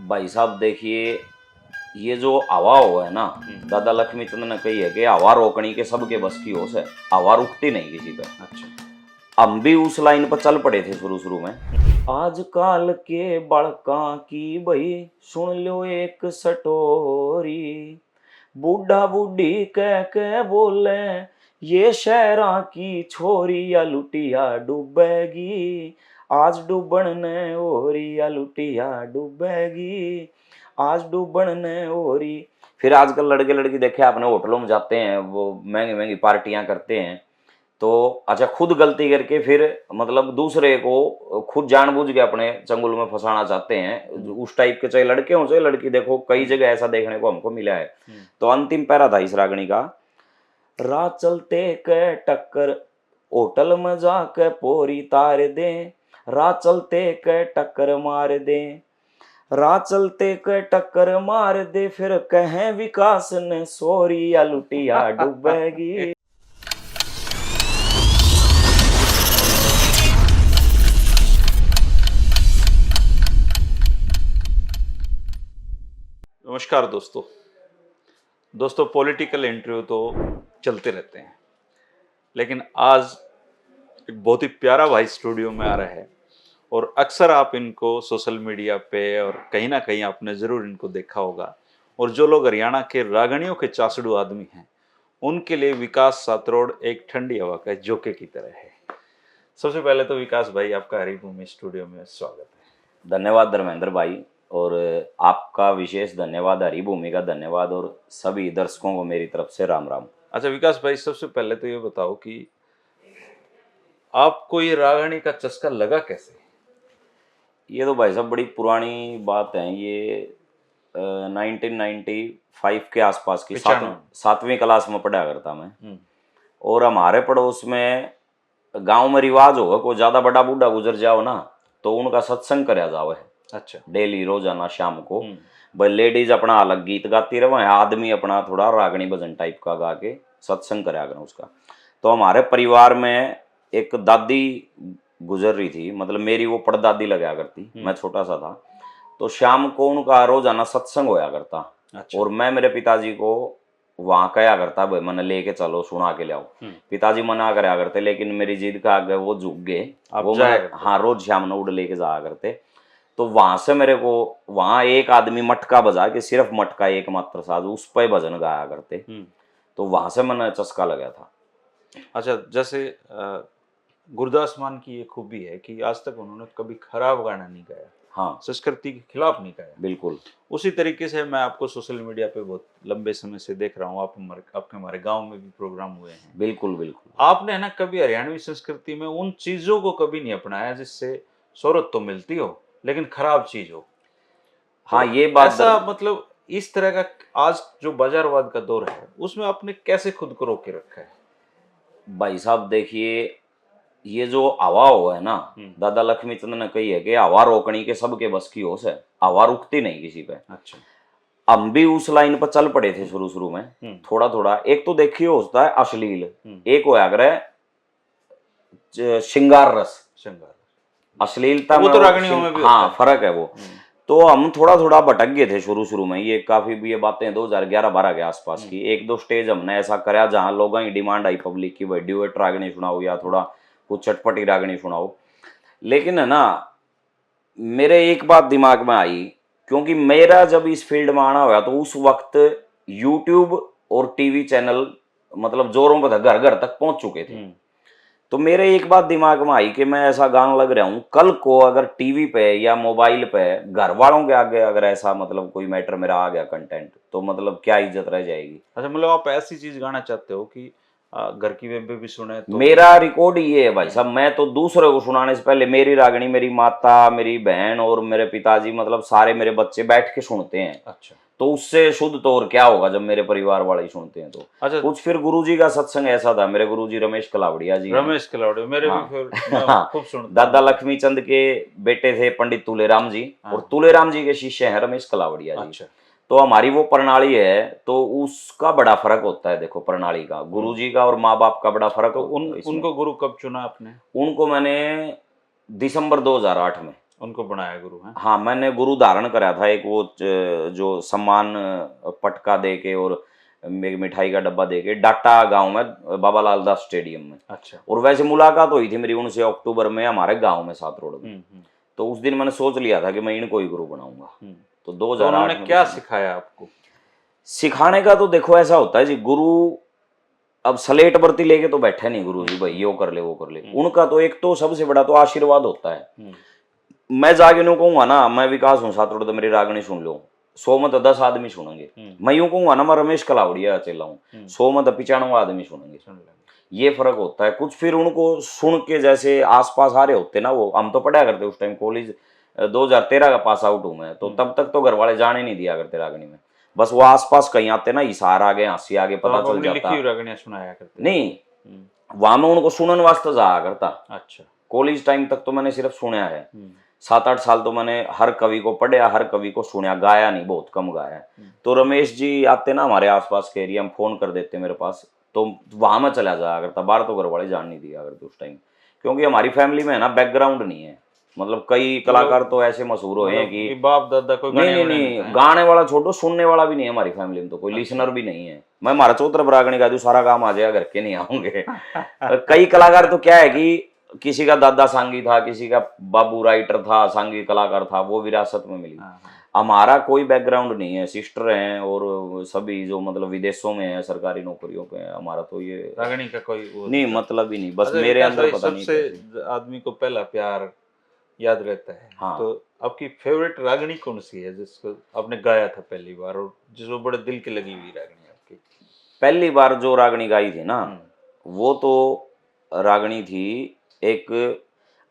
भाई साहब देखिए, ये जो हवा हो है ना, दादा लक्ष्मी चंद ने कही है कि हवा रोकनी के सबके बस की होश है, हवा रुकती नहीं किसी पे। अच्छा। हम भी उस लाइन पर चल पड़े थे शुरू शुरू में। आजकल के बड़का की भाई सुन लो एक सटोरी, बूढ़ा बूढ़ी कह के बोले ये शहरा की छोरी या लुटिया डूबेगी, आज डूबन ने ओरी या लुटिया डूबेगी, आज डूबन ने ओरी। फिर आजकल लड़के लड़की देखे आपने होटलों में जाते हैं, वो महंगी महंगी पार्टियां करते हैं, तो अच्छा खुद गलती करके फिर मतलब दूसरे को खुद जानबूझ के अपने चंगुल में फंसाना चाहते हैं। उस टाइप के चाहे लड़के हों चाहे लड़की, देखो कई जगह ऐसा देखने को हमको मिला है। तो अंतिम पैरा था इस रागनी का, राह चलते के टक्कर होटल में जाके पोरी तार दे, राह चलते के टक्कर मार दे, राह चलते के टक्कर मार दे, फिर कहें विकास ने सोरी या लुटिया डूबेगी। नमस्कार दोस्तों पॉलिटिकल इंटरव्यू तो चलते रहते हैं, लेकिन आज एक बहुत ही प्यारा भाई स्टूडियो में आ रहा है और अक्सर आप इनको सोशल मीडिया पे और कहीं ना कहीं आपने ज़रूर इनको देखा होगा। और जो लोग हरियाणा के रागणियों के चासड़ू आदमी हैं उनके लिए विकास सातरोड़ एक ठंडी हवा का झोंके की तरह है। सबसे पहले तो विकास भाई आपका हरिभूमि स्टूडियो में स्वागत है। धन्यवाद धर्मेंद्र भाई, और आपका विशेष धन्यवाद, हरिभूमि का धन्यवाद, और सभी दर्शकों को मेरी तरफ से राम राम। अच्छा विकास भाई, सबसे पहले तो ये बताओ कि आपको ये रागणी का चस्का लगा कैसे? ये तो भाई साहब बड़ी पुरानी बात है, ये 1995 के आसपास की, सातवीं क्लास में पढ़ा करता मैं। और हमारे पड़ोस में गांव में रिवाज होगा, कोई ज्यादा बड़ा बूढ़ा गुजर जाओ ना तो उनका सत्संग कराया जाओ है। अच्छा। डेली रोजाना शाम को भाई लेडीज अपना अलग गीत गाती रहे, आदमी अपना थोड़ा रागणी भजन टाइप का गा के सत्संग कराया करें उसका। तो हमारे परिवार में एक दादी गुजर रही थी, मतलब मेरी वो परदादी लगाया करती, मैं छोटा सा था, तो शाम को उनका रोजाना सत्संग होया करता। अच्छा। और मैं मेरे पिताजी को वहां कहा करता, भाई मैंने लेके चलो सुना के लाओ। पिताजी मना कराया करते, लेकिन मेरी जिद का आगे वो झुक गए, वो हाँ रोज शाम ने उड़ लेके जाया करते। तो वहां से मेरे को वहां एक आदमी मटका बजा के, सिर्फ मटका एकमात्र साज, उस पर भजन गाया करते। तो वहां से मैंने चस्का लगा था। अच्छा, जैसे गुरदास मान की ये खूबी है कि आज तक उन्होंने कभी खराब गाना नहीं गाया, हाँ, संस्कृति के खिलाफ नहीं गाया। बिल्कुल उसी तरीके से मैं आपको सोशल मीडिया पे बहुत लंबे समय से देख रहा हूँ, आपके हमारे गांव में भी प्रोग्राम हुए हैं। बिल्कुल बिल्कुल। आपने है ना कभी हरियाणवी संस्कृति में उन चीजों को कभी नहीं अपनाया जिससे शोहरत तो मिलती हो लेकिन खराब चीज हो। हाँ तो ये बात ऐसा मतलब इस तरह का आज जो बाजारवाद का दौर है उसमें आपने कैसे खुद को रोके रखा है? भाई साहब देखिए, ये जो हवा हो है ना, दादा लक्ष्मी चंद ने कही है कि हवा रोकनी के सबके बस की होश है, हवा रुकती नहीं किसी पे। अच्छा। हम भी उस लाइन पर चल पड़े थे शुरू शुरू में, थोड़ा थोड़ा। एक तो देखिए होता है अश्लील, एक होया करे श्रृंगार रस। अश्लीलता वो तो रागणियों में भी हाँ फर्क है वो। तो हम थोड़ा थोड़ा भटक गए थे शुरू शुरू में, ये काफी भी ये बातें 2011-12 के आसपास की। एक दो स्टेज हमने ऐसा कराया जहाँ लोगों की डिमांड आई पब्लिक की, भाई ड्यूएट रागनी सुनाओ या थोड़ा कुछ चटपटी रागनी सुनाओ। लेकिन है ना, मेरे एक बात दिमाग में आई, क्योंकि मेरा जब इस फील्ड में आना हुआ तो उस वक्त यूट्यूब और टीवी चैनल मतलब जोरों पर घर घर तक पहुंच चुके थे। तो मेरे एक बात दिमाग में आई कि मैं ऐसा गाना लग रहा हूँ, कल को अगर टीवी पे या मोबाइल पे घर वालों के आगे अगर ऐसा मतलब कोई मैटर मेरा आ गया कंटेंट, तो मतलब क्या इज्जत रह जाएगी। अच्छा, मतलब आप ऐसी चीज गाना चाहते हो कि घर की बेबे भी सुने तो? मेरा रिकॉर्ड ये है भाई साहब, मैं तो दूसरे को सुनाने से पहले मेरी रागनी, मेरी माता, मेरी बहन और मेरे पिताजी, मतलब सारे मेरे बच्चे बैठ के सुनते हैं। अच्छा। तो उससे शुद्ध तो और क्या होगा जब मेरे परिवार वाले ही सुनते हैं तो। अच्छा। कुछ फिर गुरुजी का सत्संग ऐसा था, मेरे गुरुजी रमेश कलावड़िया जी, रमेश कलावड़िया मेरे हाँ, भी फिर खूब सुनता। दादा लक्ष्मी चंद के बेटे थे पंडित तुलेराम जी, और तुलेराम जी के शिष्य हैं रमेश कलावड़िया जी। अच्छा। तो हमारी वो प्रणाली है, तो उसका बड़ा फर्क होता है। देखो प्रणाली का, गुरुजी का और माँ बाप का बड़ा फर्क तो होता है। उनको गुरु कब चुना आपने? उनको मैंने दिसंबर 2008 में। उनको बनाया गुरु है। हाँ, मैंने गुरु धारण करा था एक वो जो सम्मान पटका दे के और एक मिठाई का डब्बा दे के डाटा गांव में बाबा लाल दास स्टेडियम में। अच्छा। और वैसे मुलाकात हुई थी मेरी उनसे अक्टूबर में हमारे गांव में सात रोड में। तो उस दिन मैंने सोच लिया था कि मैं इनको ही गुरु बनाऊंगा। तो तो 2008 उन्होंने में क्या सिखाया आपको? सिखाने का तो देखो ऐसा होता है जी, गुरु अब स्लेट बर्ती लेके तो बैठे नहीं गुरु जी भाई यो कर ले वो कर ले। उनका तो एक तो सबसे बड़ा तो आशीर्वाद होता है। मैं जाके यूं कहूंगा ना, मैं विकास हूँ सात रोड तो मेरी रागनी सुन लो, 100 में तो 10 आदमी सुनेंगे। मैं यूं कहूंगा ना, मैं रमेश कलावड़िया चला हूँ, 100 में तो 95 आदमी सुनेंगे। ये फर्क होता है कुछ। फिर उनको सुन के जैसे आसपास आ रहे होते ना, वो हम तो पढ़ा करते उस टाइम कॉलेज 2013 का पास आउट हूँ मैं, तो तब तक तो घर वाले जाने नहीं दिया करते रागनी में। बस वो आसपास कहीं आते ना, हिसार आगे हंसी आगे तो पता आप चल अपनी लिखी जाता। हुई रागनियां सुनाया करते? नहीं, वहां में उनको सुनने वास्ते जाया करता। अच्छा। कॉलेज टाइम तक तो मैंने सिर्फ सुना है। 7-8 साल तो मैंने हर कवि को पढ़ा, हर कवि को सुना, गाया नहीं, बहुत कम गाया है। तो रमेश जी आते ना हमारे आसपास के एरिया में, फोन कर देते मेरे पास, तो वहां में चला जाया करता। बाहर तो घर वाले जान नहीं दिया करते उस टाइम, क्योंकि हमारी फैमिली में है ना बैकग्राउंड नहीं है। मतलब कई कलाकार तो ऐसे मशहूर हुए हैं कि बाप दादा कोई नहीं, गाने वाला छोड़ो, सुनने वाला भी नहीं है हमारी फैमिली में, तो कोई लिसनर भी नहीं है। मैं हमारा चौतर बरागणी गा दूं, सारा काम आ जाएगा, घर के नहीं आऊंगे। कई कलाकार तो क्या है कि किसी का दादा सांगी था, किसी का बाबू राइटर था, सांगी कलाकार था, वो विरासत में मिली। हमारा कोई बैकग्राउंड नहीं है, सिस्टर हैं और सभी जो मतलब विदेशों में है, सरकारी नौकरियों पे है। हमारा तो ये रागनी का कोई वो नहीं, मतलब ही नहीं। बस अच्छा, मेरे अंदर पता नहीं सबसे आदमी को पहला प्यार याद रहता है। हाँ। तो आपकी फेवरेट रागनी कौन सी है जिसको आपने गाया था पहली बार, और जिसको बड़े दिल की लगी हुई रागनी आपकी? पहली बार जो रागनी गाई थी ना, वो तो रागनी थी एक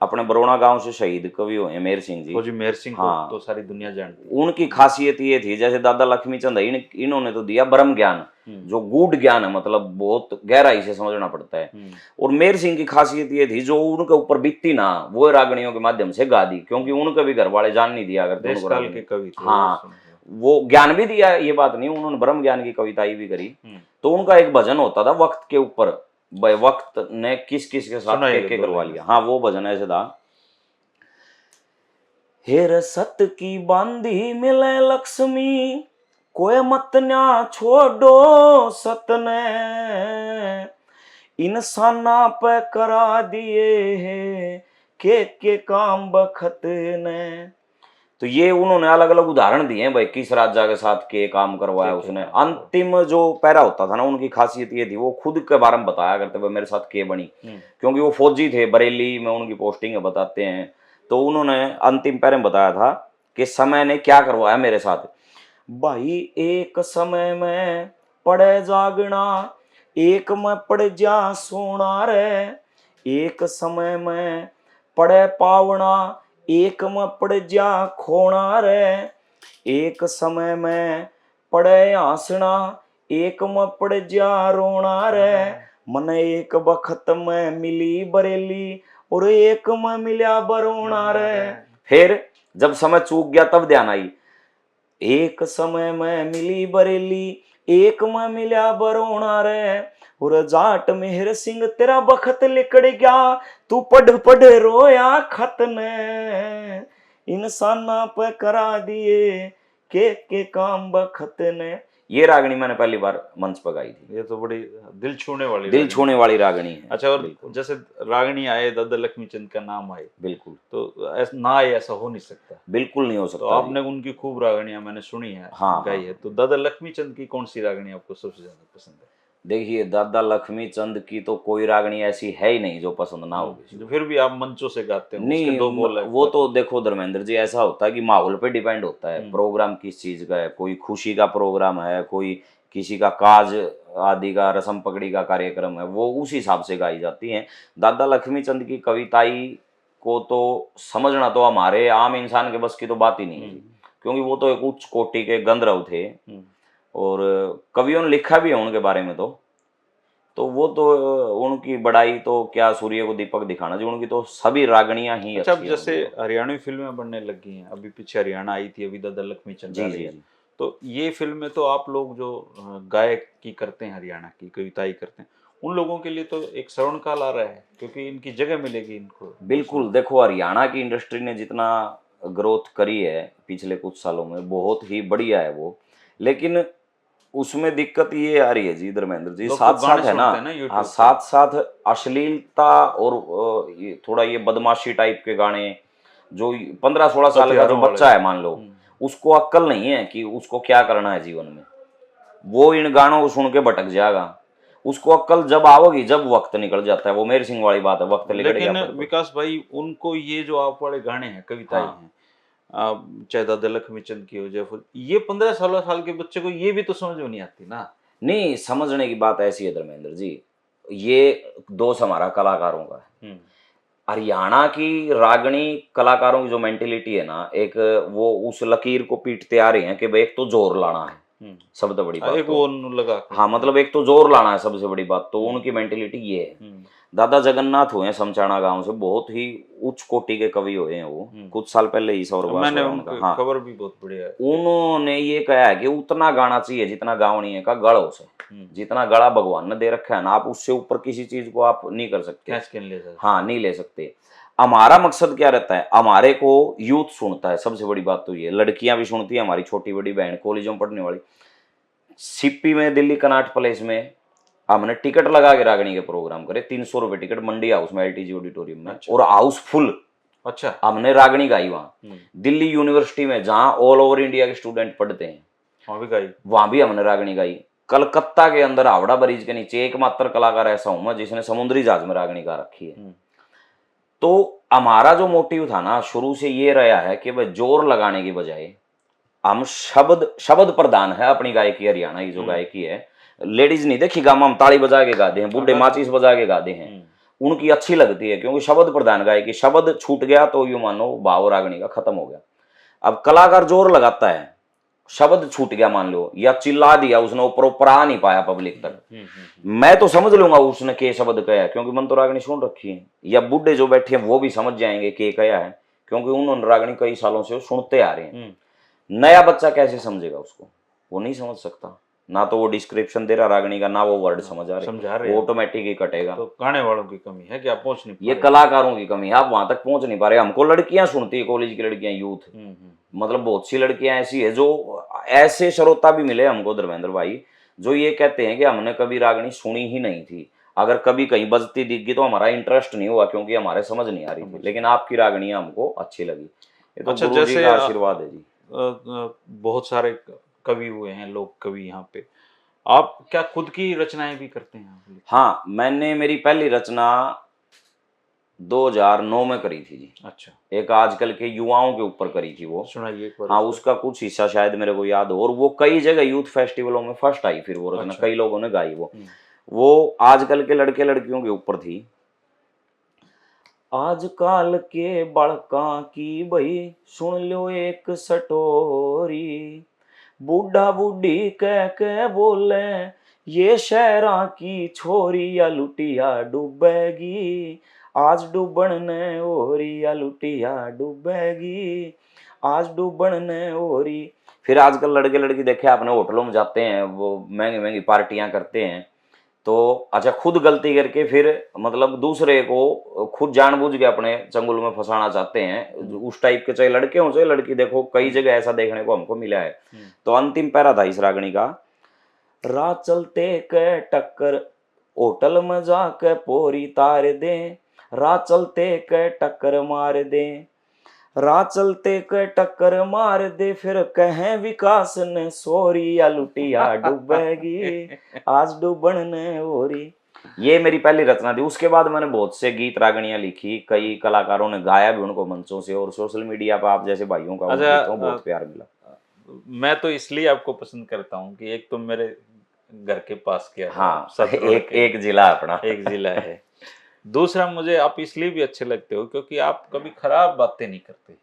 अपने बरोड़ा गांव से शहीद कवि हुए मेहर सिंह जी। फौजी मेहर सिंह हाँ, को तो सारी दुनिया जानती है। उनकी खासियत ये थी, जैसे दादा लक्ष्मीचंद है, इन्होंने तो दिया ब्रह्म ज्ञान, जो गूढ़ ज्ञान है, मतलब बहुत गहराई से समझना पड़ता है। और मेहर सिंह की खासियत ये थी, जो उनके ऊपर बीतती ना, वो रागनियों के माध्यम से गा दी, क्योंकि उनके भी घर वाले जान नहीं दिया अगर देश काल के कवि थे। हाँ, वो ज्ञान भी दिया, ये बात नहीं, उन्होंने ब्रह्म ज्ञान की कविताई भी करी। तो उनका एक भजन होता था वक्त के ऊपर, वक्त ने किस किस के साथ के करवा लिया। हाँ, वो भजन ऐसे था, हेर सत की बांधी मिले लक्ष्मी, कोई मत न्या छोड़ो सत ने, इंसाना पे करा दिए है के काम बखत ने। तो ये उन्होंने अलग अलग उदाहरण दिए हैं भाई, किस राजा के साथ के काम करवाया उसने। अंतिम जो पैरा होता था ना, उनकी खासियत ये थी, वो खुद के बारे में बताया करते हुए मेरे साथ के बनी, क्योंकि वो फौजी थे, बरेली में उनकी पोस्टिंग है, बताते हैं। तो उन्होंने अंतिम पैरे में बताया था कि समय ने क्या करवाया मेरे साथ। भाई एक समय में पड़े जागना, एक में पड़ जा सोना रे, एक समय में पड़े पावना, एक में पड़ जा खोना रे, एक समय में पड़े हंसना, एक में पड़ जा रोना रे, मन एक बखत में मिली बरेली और एक में मिला बरोना रे। फिर जब समय चूक गया तब ध्यान आई, एक समय में मिली बरेली, एक में मिला बरोना रे, और जाट मेहर सिंह तेरा बखत लिकड़ गया, तू पढ़ पढ़ रोया खत ने, इंसाना पे करा दिए के काम बखत ने। ये रागनी मैंने पहली बार मंच पर गाई थी। ये तो बड़ी दिल छूने वाली रागनी है। अच्छा, और जैसे रागनी आए, दादा लक्ष्मीचंद का नाम आए, बिल्कुल, तो ना आए ऐसा हो नहीं सकता। बिल्कुल नहीं हो सकता। तो आपने उनकी खूब रागनियां मैंने सुनी है, गाई है। तो दादा लक्ष्मीचंद की कौन सी रागनी आपको सबसे ज्यादा पसंद है? देखिए, दादा लक्ष्मीचंद की तो कोई रागनी ऐसी है ही नहीं जो पसंद ना होगी। तो फिर भी आप मंचों से गाते हो, नहीं, उसके दो बोल है। वो तो देखो धर्मेंद्र जी, ऐसा होता है कि माहौल पे डिपेंड होता है, प्रोग्राम किस चीज का है। कोई खुशी का प्रोग्राम है, कोई किसी का काज आदि का रस्म पकड़ी का कार्यक्रम है, वो उस हिसाब से गाई जाती हैं। दादा लक्ष्मीचंद की कविताई को तो समझना तो हमारे आम इंसान के बस की तो बात ही नहीं है, क्योंकि वो तो एक उच्च कोटि के गंधर्व थे, और कवियों ने लिखा भी है उनके बारे में। तो वो तो उनकी बड़ाई तो क्या सूर्य को दीपक दिखाना जी, उनकी तो सभी रागनियां ही अच्छा, अच्छी जैसे हरियाणवी फिल्में बनने लगी हैं, अभी पीछे हरियाणा आई थी, अभी दादा लक्ष्मीचंद आ रही है। तो ये फिल्में तो आप लोग जो गायक की करते हैं, हरियाणा की कविताई करते हैं, उन लोगों के लिए तो एक श्रवण काल आ रहा है, क्योंकि इनकी जगह मिलेगी इनको। बिल्कुल, देखो हरियाणा की इंडस्ट्री ने जितना ग्रोथ करी है पिछले कुछ सालों में, बहुत ही बढ़िया है वो। लेकिन उसमें दिक्कत ये आ रही है जी धर्मेंद्र जी, लोग तो साथ साथ गाने है ना, सुनते हैं ना हाँ, यूट्यूब पे। साथ साथ अश्लीलता और ये थोड़ा ये बदमाशी टाइप के गाने, जो 15-16 साल का जो हथियारों वाले। बच्चा है मान लो, उसको अक्ल नहीं है कि उसको क्या करना है जीवन में, वो इन गानों को सुन के भटक जाएगा। उसको अक्ल जब आओगी जब वक्त निकल जाता है, वो मेर सिंह वाली बात है, वक्त निकल गया लेकिन पर। विकास भाई, उनको ये जो आप वाले गाने हैं, कविताएं हाँ, हैं, चाहे दादा लक्ष्मीचंद की हो, जयफुल, ये 15-16 साल के बच्चे को ये भी तो समझ में नहीं आती ना। नहीं समझने की बात ऐसी है धर्मेंद्र जी, ये दोष हमारा कलाकारों का है। हरियाणा की रागणी कलाकारों की जो मेंटेलिटी है ना, एक वो उस लकीर को पीटते आ रहे हैं कि भाई एक तो जोर लाना है, सबसे बड़ी बात एक तो। वो लगा के। हाँ, मतलब एक तो जोर लाना है सबसे बड़ी बात तो, उनकी मेंटेलिटी ये है। दादा जगन्नाथ हुए हैं समचाणा गांव से, बहुत ही उच्च कोटि के कवि हुए हैं वो, कुछ साल पहले ही स्वर्गवास मैंने हुआ उनका। उनकी हाँ, खबर भी बहुत बढ़िया है। उन्होंने ये कहा है कि उतना गाना चाहिए जितना गावणी है का गढ़ उसे, जितना गड़ा भगवान ने दे रखा है ना, आप उससे ऊपर किसी चीज को आप नहीं कर सकते। कैच कैन ले सकते। हाँ, नहीं ले सकते। हमारा मकसद क्या रहता है, हमारे को यूथ सुनता है, सबसे बड़ी बात तो ये, लड़कियां भी सुनती है, हमारी छोटी बड़ी बहन कॉलेजों में पढ़ने वाली। सीपी में, दिल्ली कनाट प्लेस में हमने टिकट लगा के रागणी के प्रोग्राम करे, 300 रुपए टिकट, मंडी हाउस में, LTG ऑडिटोरियम में। अच्छा। और हाउसफुल अच्छा। हमने रागणी गाई वहां। दिल्ली यूनिवर्सिटी में जहां ऑल ओवर इंडिया के स्टूडेंट पढ़ते हैं, वहां भी गाई। वहां भी हमने रागणी गाई। कलकत्ता के अंदर हावड़ा ब्रिज के नीचे एकमात्र कलाकार ऐसा हूं मैं जिसने समुद्री जहाज में रागणी गा रखी है। तो हमारा जो मोटिव था ना शुरू से ये रहा है कि भाई जोर लगाने की बजाय हम शब्द प्रधान है अपनी गायकी, हरियाणा की जो गायकी है। लेडीज नहीं देखी गामा, हम ताली बजा के गाते हैं, बूढ़े माचिस बजा के गाते हैं, उनकी अच्छी लगती है क्योंकि शब्द प्रधान गायकी। शब्द छूट गया तो यूं मानो भाव रागणी का खत्म हो गया। अब कलाकार जोर लगाता है, शब्द छूट गया मान लो, या चिल्ला दिया उसने, ऊपर ऊपर आ नहीं पाया पब्लिक तक, मैं तो समझ लूंगा उसने के शब्द कहा है क्योंकि मन तो रागनी सुन रखी है। या बूढ़े जो बैठे हैं वो भी समझ जाएंगे के कहा है क्योंकि उन्होंने रागनी कई सालों से सुनते आ रहे हैं। नया बच्चा कैसे समझेगा उसको, वो नहीं समझ सकता, ना तो वो डिस्क्रिप्शन दे रहा रागनी का, ना वो वर्ड समझ रहे, वो ऑटोमेटिक ही कटेगा। तो गाने वालों की कमी है कि आप पहुंच नहीं पा ये रहे। कलाकारों की कमी है, आप वहां तक पहुंच नहीं पा रहे। हमको लड़कियां सुनती है, कॉलेज की लड़कियां, यूथ, मतलब बहुत सी लड़कियां ऐसी है जो, ऐसे श्रोता भी मिले हमको धर्मेंद्र भाई, जो ये कहते हैं कि हमने कभी रागनी सुनी ही नहीं थी, अगर कभी कहीं बजती दिख गई तो हमारा इंटरेस्ट नहीं हुआ क्योंकि हमारे समझ नहीं आ रही थी, लेकिन आपकी रागनी हमको अच्छी लगी। ये तो अच्छा, गुरु जी जैसे का आशीर्वाद है जी। बहुत सारे कवि हुए हैं, लोक कवि यहाँ पे, आप क्या खुद की रचनाएं भी करते हैं? हाँ, मैंने मेरी पहली रचना 2009 में करी थी जी। अच्छा। एक आजकल के युवाओं के ऊपर करी थी वो, सुनाइए एक बार। हाँ, उसका कुछ हिस्सा शायद मेरे को याद हो, और वो कई जगह यूथ फेस्टिवलों में फर्स्ट आई, फिर वो रचना कई लोगों ने गाई। वो आजकल के लड़के लड़कियों के ऊपर थी। आजकल के बड़का की भई सुन लो एक सटोरी, बूढ़ा बूढ़ी कह के बोले ये शहरा की छोरी, या लुटिया डूबेगी आज डूबन ने ओरी, या लुटिया डूबेगी आज डूबन ने ओरी। फिर आजकल लड़के लड़की देखे आपने होटलों में जाते हैं, वो महंगी महंगी पार्टियां करते हैं, तो अच्छा खुद गलती करके फिर मतलब दूसरे को खुद जानबूझ के अपने चंगुल में फंसाना चाहते हैं, उस टाइप के, चाहे लड़के हों चाहे लड़की। देखो कई जगह ऐसा देखने को हमको मिला है। तो अंतिम पैरा था इस रागनी का, राह चलते के टक्कर होटल में जाके पोरी तार दे, राह चलते के टक्कर मार दे, राह चलते के टक्कर मार दे, फिर कहें विकास ने सोरी, या लुटिया डूबेगी आज डूबन ने ओरी। ये मेरी पहली रचना थी। उसके बाद मैंने बहुत से गीत रागणियां लिखी, कई कलाकारों ने गाया भी उनको मंचों से, और सोशल मीडिया पर आप जैसे भाइयों का बहुत प्यार मिला। मैं तो इसलिए आपको पसंद करता हूँ कि एक तो मेरे घर के पास क्या, हाँ, एक जिला अपना, एक जिला है। दूसरा, मुझे आप इसलिए भी अच्छे लगते हो क्योंकि आप कभी खराब बातें नहीं करते।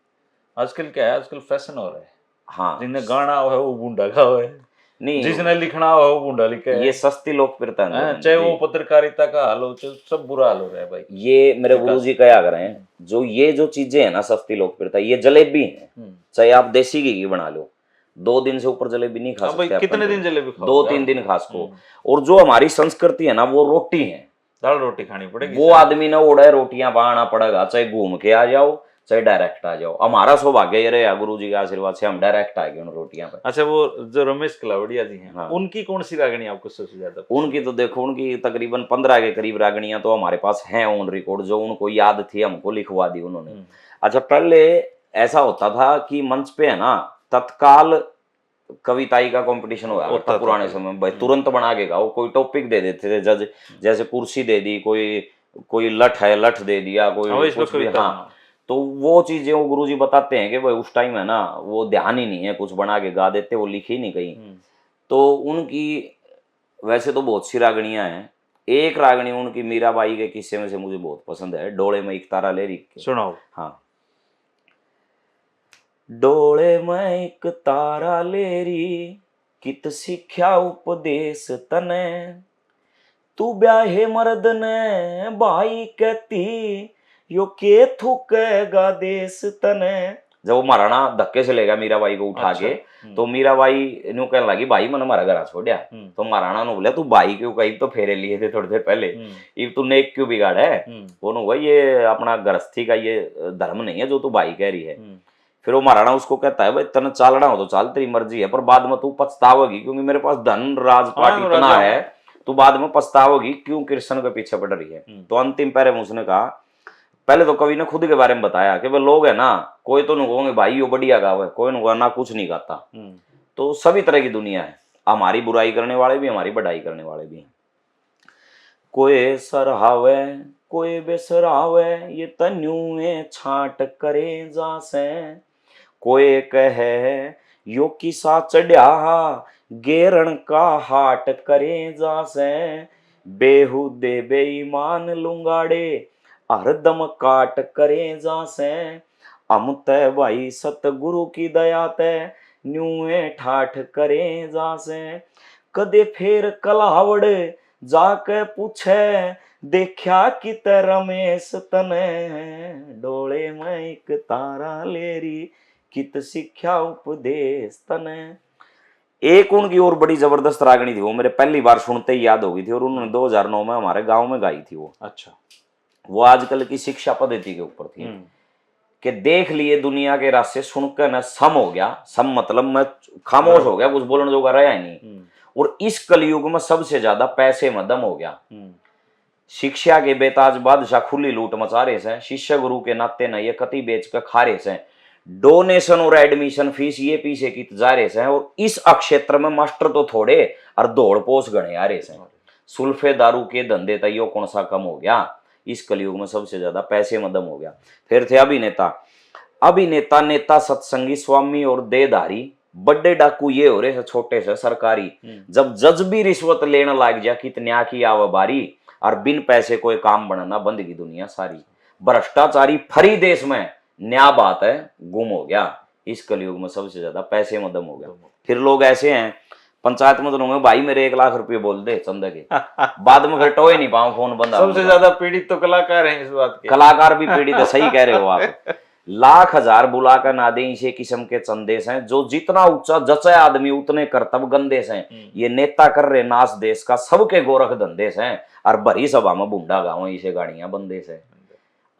आजकल क्या है, आजकल फैशन हो रहा है, हाँ, जिन्हें गाना हो है वो बूढ़ा गा हो है, नहीं जिसने लिखना हो वो बूढ़ा लिखा है। ये सस्ती लोकप्रियता है, चाहे वो पत्रकारिता का हाल हो, सब बुरा हाल हो रहा है भाई। ये मेरे गुरु जी क्या कर रहे हैं, जो ये जो चीजें है ना सस्ती लोकप्रियता, ये जलेबी है, चाहे आप देसी घी की बना लो, 2 दिन से ऊपर जलेबी नहीं खा अब भाई सकते कितने अपन। दिन जलेबी खाओ? 2-3 दिन खास को। और जो हमारी संस्कृति है ना, वो रोटी है, दाल रोटी खानी पड़ेगी। वो आदमी ना उड़े रोटियां पाना पड़ेगा, चाहे घूम के आ जाओ चाहे डायरेक्ट आ जाओ। हमारा सौभाग्य ये रहा गुरु जी के आशीर्वाद से, हम डायरेक्ट आ गए उन रोटियां पे। अच्छा, वो जो रमेश कलावड़िया जी हैं, हाँ। उनकी कौन सी रागनी आपको सबसे ज्यादा पसंद? उनकी तो देखो, उनकी तकरीबन 15 के करीब रागणियां तो हमारे पास हैं ऑन रिकॉर्ड, जो उनको याद थी हमको लिखवा दी उन्होंने। अच्छा, पहले ऐसा होता था कि मंच पे है ना तत्काल कविताई का कंपटीशन हुआ होता था था पुराने पहले। समय में, भाई तुरंत बना के गाओ। कोई टॉपिक दे देते थे जज, जैसे कुर्सी दे दी, कोई कोई लठ है लठ दे दिया, कोई हाँ, इस पे कुछ भी। कविता हाँ, बनाओ। तो वो चीजें वो गुरुजी बताते हैं कि भाई उस टाइम है ना वो ध्यान ही नहीं है, कुछ बना के गा देते, वो लिखी नहीं कहीं। तो उनकी वैसे तो बहुत सी रागणियां हैं। एक रागणी उनकी मीराबाई के किस्से में से मुझे बहुत पसंद है, डोले में एक तारा ले री के। सुनाओ। हाँ। डोले में एक तारा लेरी, कित सिख्या उपदेश तने, तू ब्याहे मर्द ने भाई कहती, यो के थूकेगा देश तने। जब वो महाराणा धक्के से ले गया मीराबाई को उठा अच्छा। के, तो मीराबाई न्यू कहने लगी, भाई मैंने हमारा घर छोड़ा। तो महाराणा ने बोला, तू भाई क्यों, कहीं तो फेरे लिए थे थोड़ी देर पहले, ये तू नेक क्यों बिगाड़ा है? वो हुआ ये अपना गृहस्थी का ये धर्म नहीं है जो तू भाई कह रही है। फिर वो महाराणा उसको कहता है, भाई तने चालना हो तो चाल, तेरी मर्जी है, पर बाद में तू पछतावेगी, क्योंकि मेरे पास धन राजपाट इतना है, तू बाद में पछतावेगी क्यों कृष्ण के पीछे पड़ रही है। तो अंतिम पैरे में उसने कहा, पहले तो कवि ने खुद के बारे में बताया कि वो लोग है ना, कोई तो कहोगे भाई यो बढ़िया गावे, कोई ना कुछ नहीं गाता। तो सभी तरह की दुनिया है, हमारी बुराई करने वाले भी, हमारी बढ़ाई करने वाले भी। कोई सरावे कोई बेसरावे, ये तन्युए छाट करे जासे, कोई कहे यो किसा चढ़ा, गेरण का हाट करे जासे, बेहुदे बेईमान लुंगाड़े, हरदम काट करे जासे, हम ते भाई सतगुरु की दया ते न्यूए ठाठ करे जासे, कदे फेर कलावड़ जाके पूछे, देखा कित रमेश तने, डोले में एक तारा लेरी, कित शिक्षा उपदेश तने। एक उनकी और बड़ी जबरदस्त रागनी थी, वो मेरे पहली बार सुनते ही याद हो गई थी, और उन्होंने 2009 में हमारे गांव में गाई थी वो। अच्छा। वो आजकल की शिक्षा पद्धति के ऊपर थी कि देख लिए दुनिया के रास्ते, सुनकर न सम हो गया, सम मतलब मैं खामोश हो गया, कुछ बोलने जोगा रहा ही नहीं। और इस कलयुग में सबसे ज्यादा पैसे में दम हो गया। शिक्षा के बेताज बादशाह खुली लूट मचा रहे से, शिष्य गुरु के नाते न ये कति बेच कर खा रहे से, डोनेशन और एडमिशन फीस ये पीछे की जा रहे से, और इस अक्षेत्र में मास्टर तो थोड़े और दौड़ पोस गणे आ रहे से। सुल्फे दारू के धंधे तैयो कौन सा कम हो गया, इस कलयुग में सबसे ज्यादा पैसे में दम हो गया। फिर थे अभिनेता, अभिनेता नेता सत्संगी स्वामी और देहधारी, बड़े डाकू ये हो रहे हैं छोटे से सरकारी। जब जज भी रिश्वत लेने लग जा, कितन्या की आव बारी, और बिन पैसे कोई काम बनाना बंद की दुनिया सारी। भ्रष्टाचारी फरी देश में न्या बात है गुम हो गया, इस कलयुग में सबसे ज्यादा पैसे में दम हो गया। फिर लोग ऐसे हैं, पंचायत में तो होंगे, भाई मेरे 1 लाख रुपए बोल दे चंदे के, बाद में फिर टोए नहीं पाऊं, फोन बंद। सबसे ज्यादा पीड़ित तो कलाकार हैं इस बात के। कलाकार भी पीड़ित है, सही कह रहे हो आप। लाख हजार बुलाकर ना दे, इसे किस्म के चंदेस हैं, जो जितना ऊंचा जचे आदमी उतने कर्तव्य गंदेस हैं। ये नेता कर रहे नाश देश का, सबके गोरख धंधेस हैं, और भरी सभा में बूंडा गाँव इसे गाड़ियां बंदेस है।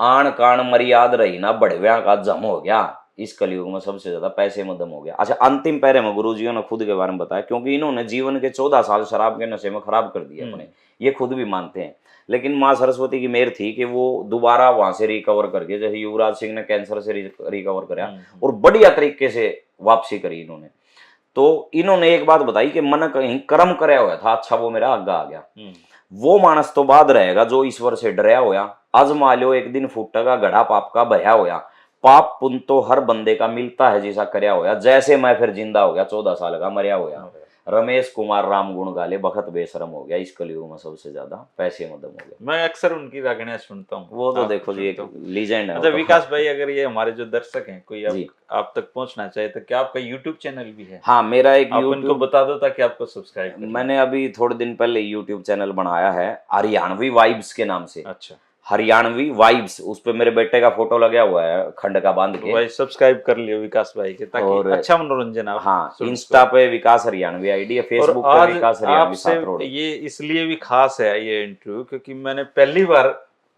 आन कान मर्याद रही ना, बढ़व्या का जम हो गया, इस कलयुग में सबसे ज्यादा पैसे में दम हो गया। अच्छा, अंतिम पैरे में गुरुजियों ने खुद के बारे में बताया, क्योंकि इन्होंने जीवन के 14 साल शराब के नशे में खराब कर दिए अपने, ये खुद भी मानते हैं। लेकिन माँ सरस्वती की मेहर थी कि वो दोबारा वहां से रिकवर करके, जैसे युवराज सिंह ने कैंसर से रिकवर कराया और बढ़िया तरीके से वापसी करी इन्होंने। तो इन्होंने एक बात बताई कि मन कहीं कर्म कराया हुआ था, अच्छा वो मेरा आगा आ गया। वो मानस तो बाद रहेगा जो ईश्वर से डरया होया, आजमा लो एक दिन फूटेगा घड़ा पाप का भया होया, पाप पुण्य तो हर बंदे का मिलता है जैसा करया होया, जैसे मैं फिर जिंदा हो गया 14 साल का मरिया होया। रमेश कुमार राम गुण गाले बखत बेशरम हो गया, इस कलयुग में सबसे ज्यादा पैसे में दम हो गया। मैं अक्सर उनकी रागणियां सुनता हूँ। वो तो देखो जी एक लीजेंड है। अच्छा विकास भाई, अगर ये हमारे जो दर्शक हैं कोई आप तक पहुंचना चाहे तो क्या आपका यूट्यूब चैनल भी है? हाँ, मेरा एक उनको बता दो ताकि आपको सब्सक्राइब करें। मैंने अभी थोड़े दिन पहले यूट्यूब चैनल बनाया है, हरियाणवी वाइब्स के नाम से। अच्छा। हरियाणवी वाइब्स, उस पे मेरे बेटे का फोटो लगा हुआ है खंड का बांध तो के। भाई सब्सक्राइब कर लियो विकास भाई के, ताकि और अच्छा मनोरंजन आप हाँ, सुन इंस्टा सको। पे विकास हरियाणवी आईडी है, और फेसबुक पे आज विकास हरियाणवी आपसे 7 रोड। ये इसलिए भी खास है ये इंटरव्यू, क्योंकि मैंने पहली बार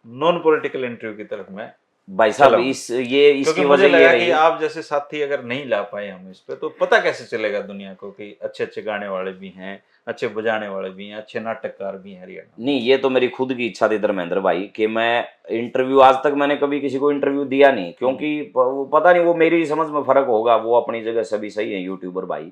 नॉन पॉलिटिकल इंटरव्यू की तरफ मैं भाई चला साहब हूँ। क्योंकि इसकी मुझे वजह ये लगा कि रही। आप जैसे साथी अगर नहीं ला पाए हम इस पे, तो पता कैसे चलेगा दुनिया को कि अच्छे अच्छे गाने वाले भी हैं, अच्छे बजाने वाले भी हैं, अच्छे नाटककार भी हैं हरियाणा में। नहीं, ये तो मेरी खुद की इच्छा थी धर्मेंद्र भाई कि मैं इंटरव्यू, आज तक मैंने कभी किसी को इंटरव्यू दिया नहीं, क्योंकि वो पता नहीं, वो मेरी समझ में फर्क होगा, वो अपनी जगह सभी सही है यूट्यूबर भाई।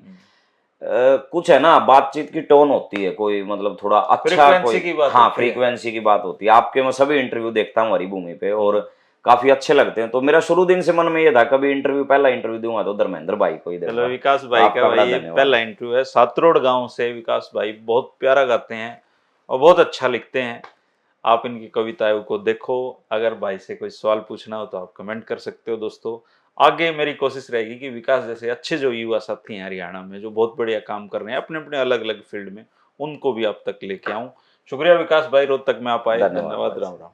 कुछ है ना, बातचीत की टोन होती है, कोई मतलब थोड़ा अच्छा फ्रीक्वेंसी कोई, की बात हाँ होती है। फ्रीक्वेंसी की बात होती है। आपके मैं सभी इंटरव्यू देखता हूँ हरिभूमि पे, और काफी अच्छे लगते हैं। तो मेरा शुरू दिन से मन में ये था, कभी इंटरव्यू, पहला इंटरव्यू दूंगा तो धर्मेंद्र भाई को ही चलो, दूंगा। विकास तो भाई का आपका भाई बड़ा ये धन्यवाद। पहला इंटरव्यू है। सातरोड गांव से विकास भाई बहुत प्यारा गाते हैं और बहुत अच्छा लिखते हैं। आप इनकी कविताओं को देखो। अगर भाई से कोई सवाल पूछना हो तो आप कमेंट कर सकते हो दोस्तों। आगे मेरी कोशिश रहेगी कि विकास जैसे अच्छे जो युवा साथी हैं हरियाणा में, जो बहुत बढ़िया काम कर रहे हैं अपने अपने अलग अलग फील्ड में, उनको भी आप तक लेके आऊं। शुक्रिया विकास भाई, रोहतक में आप आए। धन्यवाद धन्यवाद, भाई। राम राम।